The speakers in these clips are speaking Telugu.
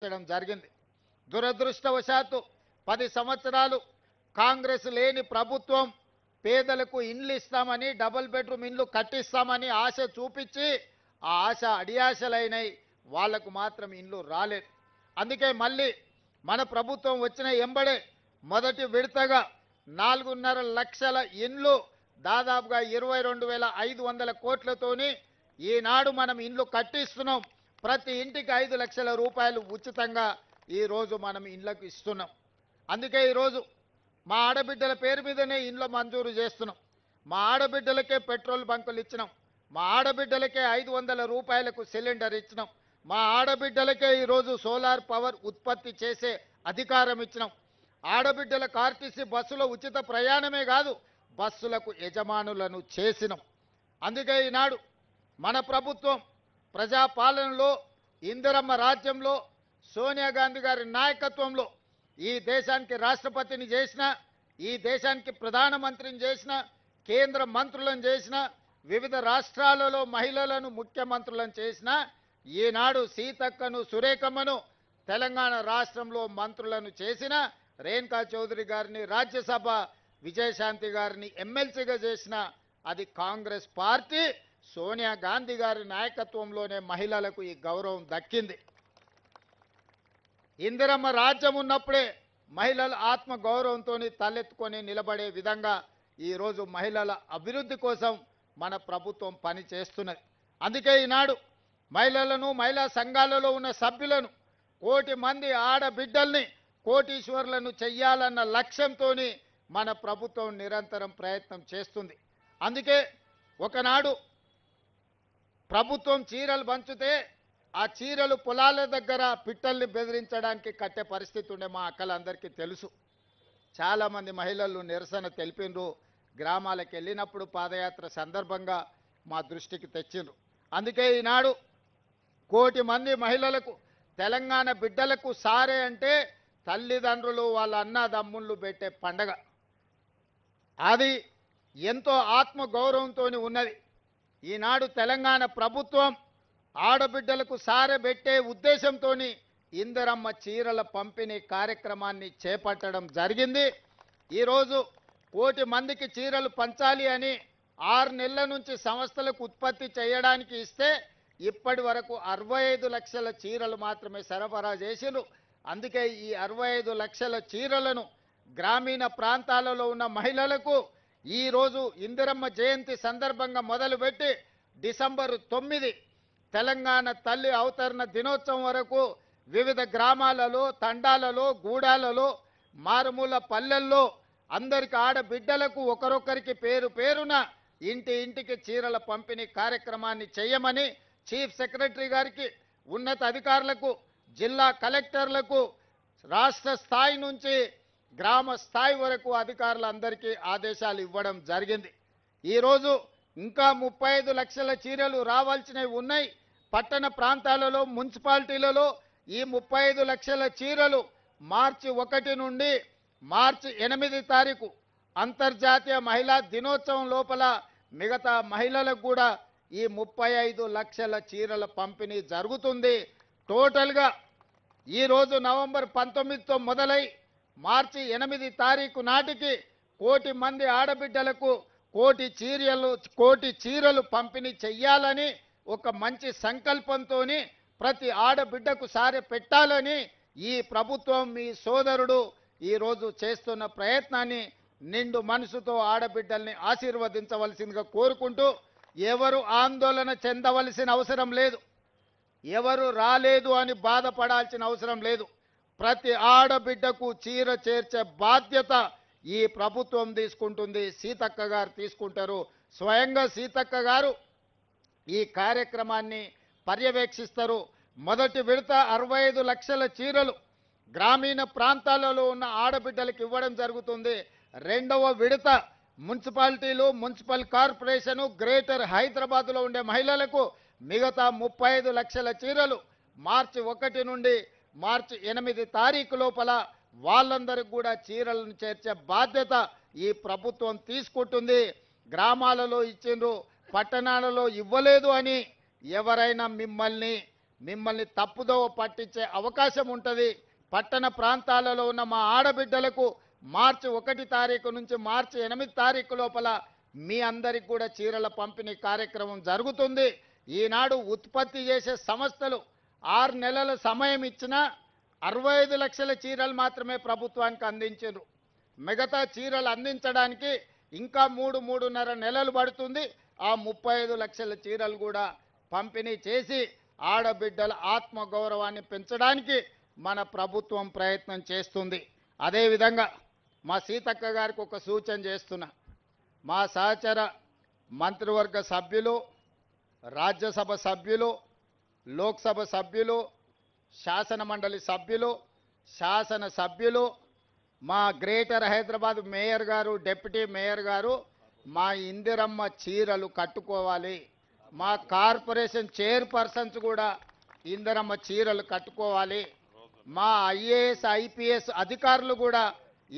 చేయడం జరిగింది. దురదృష్టవశాత్తు 10 సంవత్సరాలు కాంగ్రెస్ లేని ప్రభుత్వం పేదలకు ఇండ్లు ఇస్తామని, డబుల్ బెడ్రూమ్ ఇండ్లు కట్టిస్తామని ఆశ చూపించి ఆ ఆశ అడియాశలైనవి, వాళ్లకు మాత్రం ఇండ్లు రాలేదు. అందుకే మళ్ళీ మన ప్రభుత్వం వచ్చిన ఎంబడే మొదటి విడతగా 4.5 లక్షల ఇండ్లు దాదాపుగా 22,500 కోట్లతోని ఈనాడు మనం ఇండ్లు కట్టిస్తున్నాం. ప్రతి ఇంటికి 5 లక్షల రూపాయలు ఉచితంగా ఈరోజు మనం ఇండ్లకు ఇస్తున్నాం. అందుకే ఈరోజు మా ఆడబిడ్డల పేరు మీదనే ఇండ్లు మంజూరు చేస్తున్నాం. మా ఆడబిడ్డలకే పెట్రోల్ బంకులు ఇచ్చినాం. మా ఆడబిడ్డలకే 500 రూపాయలకు సిలిండర్ ఇచ్చినాం. మా ఆడబిడ్డలకే ఈరోజు సోలార్ పవర్ ఉత్పత్తి చేసే అధికారం ఇచ్చినాం. ఆడబిడ్డలకు ఆర్టీసీ బస్సులో ఉచిత ప్రయాణమే కాదు, బస్సులకు యజమానులను చేసినాం. అందుకే ఈనాడు మన ప్రభుత్వం ప్రజాపాలనలో, ఇందిరమ్మ రాజ్యంలో, సోనియా గాంధీ గారి నాయకత్వంలో ఈ దేశానికి రాష్ట్రపతిని చేసిన, ఈ దేశానికి ప్రధానమంత్రిని చేసిన, కేంద్ర మంత్రులను చేసిన, వివిధ రాష్ట్రాలలో మహిళలను ముఖ్యమంత్రులను చేసిన, ఈనాడు సీతక్కను, సురేఖమ్మను తెలంగాణ రాష్ట్రంలో మంత్రులను చేసిన, రేణుకా చౌదరి గారిని రాజ్యసభ, విజయశాంతి గారిని ఎమ్మెల్సీగా చేసిన అది కాంగ్రెస్ పార్టీ. సోనియా గాంధీ గారి నాయకత్వంలోనే మహిళలకు ఈ గౌరవం దక్కింది. ఇందిరమ్మ రాజ్యం ఉన్నప్పుడే మహిళల ఆత్మ గౌరవంతో తలెత్తుకొని నిలబడే విధంగా ఈరోజు మహిళల అభివృద్ధి కోసం మన ప్రభుత్వం పని చేస్తున్నది. అందుకే ఈనాడు మహిళలను, మహిళా సంఘాలలో ఉన్న సభ్యులను, 1 కోటి మంది ఆడబిడ్డల్ని కోటీశ్వర్లను చెయ్యాలన్న లక్ష్యంతో మన ప్రభుత్వం నిరంతరం ప్రయత్నం చేస్తుంది. అందుకే ఒకనాడు ప్రభుత్వం చీరలు పంచితే ఆ చీరలు పొలాల దగ్గర పిట్టల్ని బెదిరించడానికి కట్టే పరిస్థితి ఉండే మా అక్కలందరికీ తెలుసు. చాలామంది మహిళలు నిరసన తెలిపినరు. గ్రామాలకు వెళ్ళినప్పుడు పాదయాత్ర సందర్భంగా మా దృష్టికి తెచ్చిండ్రు. అందుకే ఈనాడు 1 కోటి మంది మహిళలకు, తెలంగాణ బిడ్డలకు సారే అంటే తల్లిదండ్రులు వాళ్ళ అన్నదమ్ముళ్ళు పెట్టే పండగ. అది ఎంతో ఆత్మగౌరవంతో ఉన్నది. ఈనాడు తెలంగాణ ప్రభుత్వం ఆడబిడ్డలకు సారె పెట్టే ఉద్దేశంతో ఇందిరమ్మ చీరల పంపిణీ కార్యక్రమాన్ని చేపట్టడం జరిగింది. ఈరోజు 1 కోటి మందికి చీరలు పంచాలి అని 6 నెలల నుంచి సంస్థలకు ఉత్పత్తి చేయడానికి ఇస్తే ఇప్పటి వరకు 65 లక్షల చీరలు మాత్రమే సరఫరా చేసిరు. అందుకే ఈ 65 లక్షల చీరలను గ్రామీణ ప్రాంతాలలో ఉన్న మహిళలకు ఈరోజు ఇందిరమ్మ జయంతి సందర్భంగా మొదలుపెట్టి డిసెంబర్ 9 తెలంగాణ తల్లి అవతరణ దినోత్సవం వరకు వివిధ గ్రామాలలో, తండాలలో, గూడాలలో, మారుమూల పల్లెల్లో అందరికి ఆడబిడ్డలకు ఒకరొకరికి పేరు పేరున ఇంటికి చీరల పంపిణీ కార్యక్రమాన్ని చేయమని చీఫ్ సెక్రటరీ గారికి, ఉన్నత అధికారులకు, జిల్లా కలెక్టర్లకు, రాష్ట్ర స్థాయి నుంచి గ్రామ స్థాయి వరకు అధికారులందరికీ ఆదేశాలు ఇవ్వడం జరిగింది. ఈరోజు ఇంకా 35 లక్షల చీరలు రావాల్సినవి ఉన్నాయి. పట్టణ ప్రాంతాలలో, మున్సిపాలిటీలలో ఈ 35 లక్షల చీరలు మార్చి 1 నుండి మార్చి 8 తారీఖు అంతర్జాతీయ మహిళా దినోత్సవం లోపల మిగతా మహిళలకు కూడా ఈ 35 లక్షల చీరల పంపిణీ జరుగుతుంది. టోటల్గా ఈరోజు నవంబర్ 19తో మొదలై మార్చి 8 తారీఖు నాటికి 1 కోటి మంది ఆడబిడ్డలకు 1 కోటి చీరలు పంపిణీ చెయ్యాలని ఒక మంచి సంకల్పంతో ప్రతి ఆడబిడ్డకు సారె పెట్టాలని ఈ ప్రభుత్వం, మీ సోదరుడు ఈరోజు చేస్తున్న ప్రయత్నాన్ని నిండు మనసుతో ఆడబిడ్డల్ని ఆశీర్వదించవలసిందిగా కోరుకుంటూ, ఎవరు ఆందోళన చెందవలసిన అవసరం లేదు, ఎవరు రాలేదు అని బాధపడాల్సిన అవసరం లేదు. ప్రతి ఆడబిడ్డకు చీర చేర్చే బాధ్యత ఈ ప్రభుత్వం తీసుకుంటుంది, సీతక్క గారు తీసుకుంటారు. స్వయంగా సీతక్క గారు ఈ కార్యక్రమాన్ని పర్యవేక్షిస్తారు. మొదటి విడత 65 లక్షల చీరలు గ్రామీణ ప్రాంతాలలో ఉన్న ఆడబిడ్డలకు ఇవ్వడం జరుగుతుంది. రెండవ విడత మున్సిపాలిటీలు, మున్సిపల్ కార్పొరేషను, గ్రేటర్ హైదరాబాద్లో ఉండే మహిళలకు మిగతా 35 లక్షల చీరలు మార్చి 1 నుండి మార్చి 8 తారీఖు లోపల వాళ్ళందరికీ కూడా చీరలను చేర్చే బాధ్యత ఈ ప్రభుత్వం తీసుకుంటుంది. గ్రామాలలో ఇచ్చిండ్రు, పట్టణాలలో ఇవ్వలేదు అని ఎవరైనా మిమ్మల్ని మిమ్మల్ని తప్పుదోవ పట్టించే అవకాశం ఉంటుంది. పట్టణ ప్రాంతాలలో ఉన్న మా ఆడబిడ్డలకు మార్చి 1 తారీఖు నుంచి మార్చి 8 తారీఖు లోపల మీ అందరికి కూడా చీరల పంపిణీ కార్యక్రమం జరుగుతుంది. ఈనాడు ఉత్పత్తి చేసే సంస్థలు 6 నెలల సమయం ఇచ్చినా 65 లక్షల చీరలు మాత్రమే ప్రభుత్వానికి అందించారు. మిగతా చీరలు అందించడానికి ఇంకా 3-3.5 నెలలు పడుతుంది. ఆ 35 లక్షల చీరలు కూడా పంపిణీ చేసి ఆడబిడ్డల ఆత్మగౌరవాన్ని పెంచడానికి మన ప్రభుత్వం ప్రయత్నం చేస్తుంది. అదేవిధంగా మా సీతక్క గారికి ఒక సూచన చేస్తున్నా. మా సహచర మంత్రివర్గ సభ్యులు, రాజ్యసభ సభ్యులు, లోక్సభ సభ్యులు, శాసన మండలి సభ్యులు, శాసన సభ్యులు, మా గ్రేటర్ హైదరాబాద్ మేయర్ గారు, డిప్యూటీ మేయర్ గారు మా ఇందిరమ్మ చీరలు కట్టుకోవాలి. మా కార్పొరేషన్ చైర్పర్సన్స్ కూడా ఇందిరమ్మ చీరలు కట్టుకోవాలి. మా ఐఏఎస్ ఐపీఎస్ అధికారులు కూడా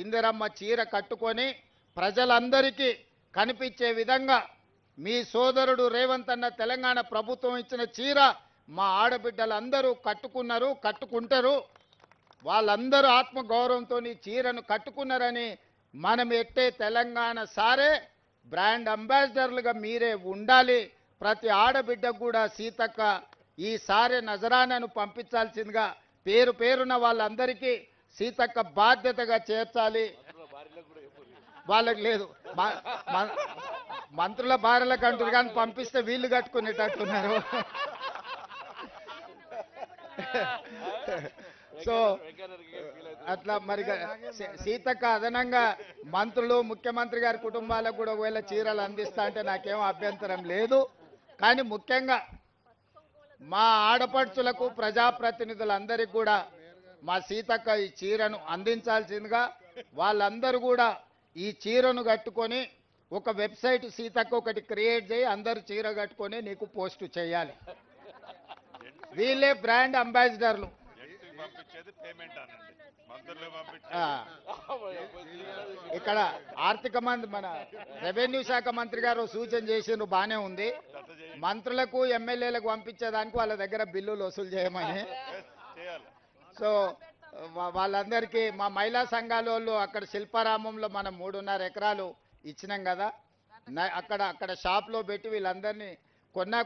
ఇందిరమ్మ చీర కట్టుకొని ప్రజలందరికీ కనిపించే విధంగా మీ సోదరుడు రేవంత్ అన్న తెలంగాణ ప్రభుత్వం ఇచ్చిన చీర మా ఆడబిడ్డలందరూ కట్టుకున్నారు, కట్టుకుంటారు. వాళ్ళందరూ ఆత్మగౌరవంతో ఈ చీరను కట్టుకున్నారని మనం ఎట్టే తెలంగాణ సారే బ్రాండ్ అంబాసిడర్లుగా మీరే ఉండాలి. ప్రతి ఆడబిడ్డకు కూడా సీతక్క ఈ సారే నజరానాను పంపించాల్సిందిగా పేరు పేరున వాళ్ళందరికీ సీతక్క బాధ్యతగా చేర్చాలి. వాళ్ళకి లేదు, మంత్రుల భార్యలకు అంటారు కానీ పంపిస్తే వీళ్ళు కట్టుకునేటట్టున్నారు. సో అట్లా మరి సీతక్క అదనంగా మంత్రులు, ముఖ్యమంత్రి గారి కుటుంబాలకు కూడా ఒకవేళ చీరలు అందిస్తా అంటే నాకేం అభ్యంతరం లేదు. కానీ ముఖ్యంగా మా ఆడపడుచులకు, ప్రజాప్రతినిధులందరికీ కూడా మా సీతక్క ఈ చీరను అందించాల్సిందిగా, వాళ్ళందరూ కూడా ఈ చీరను కట్టుకొని ఒక వెబ్సైట్ సీతక్క ఒకటి క్రియేట్ చేయి, అందరూ చీర కట్టుకొని నీకు పోస్ట్ చేయాలి. వీళ్ళే బ్రాండ్ అంబాసిడర్లు. ఇక్కడ ఆర్థిక మంత్రి, మన రెవెన్యూ శాఖ మంత్రి గారు సూచన చేసిండ్రు, బానే ఉంది. మంత్రులకు ఎమ్మెల్యేలకు పంపించేదానికి వాళ్ళ దగ్గర బిల్లులు వసూలు చేయమని. సో వాళ్ళందరికీ మా మహిళా సంఘాల వాళ్ళు అక్కడ శిల్పారామంలో మనం 3.5 ఎకరాలు ఇచ్చినాం కదా, అక్కడ షాప్లో పెట్టి వీళ్ళందరినీ కొన్నా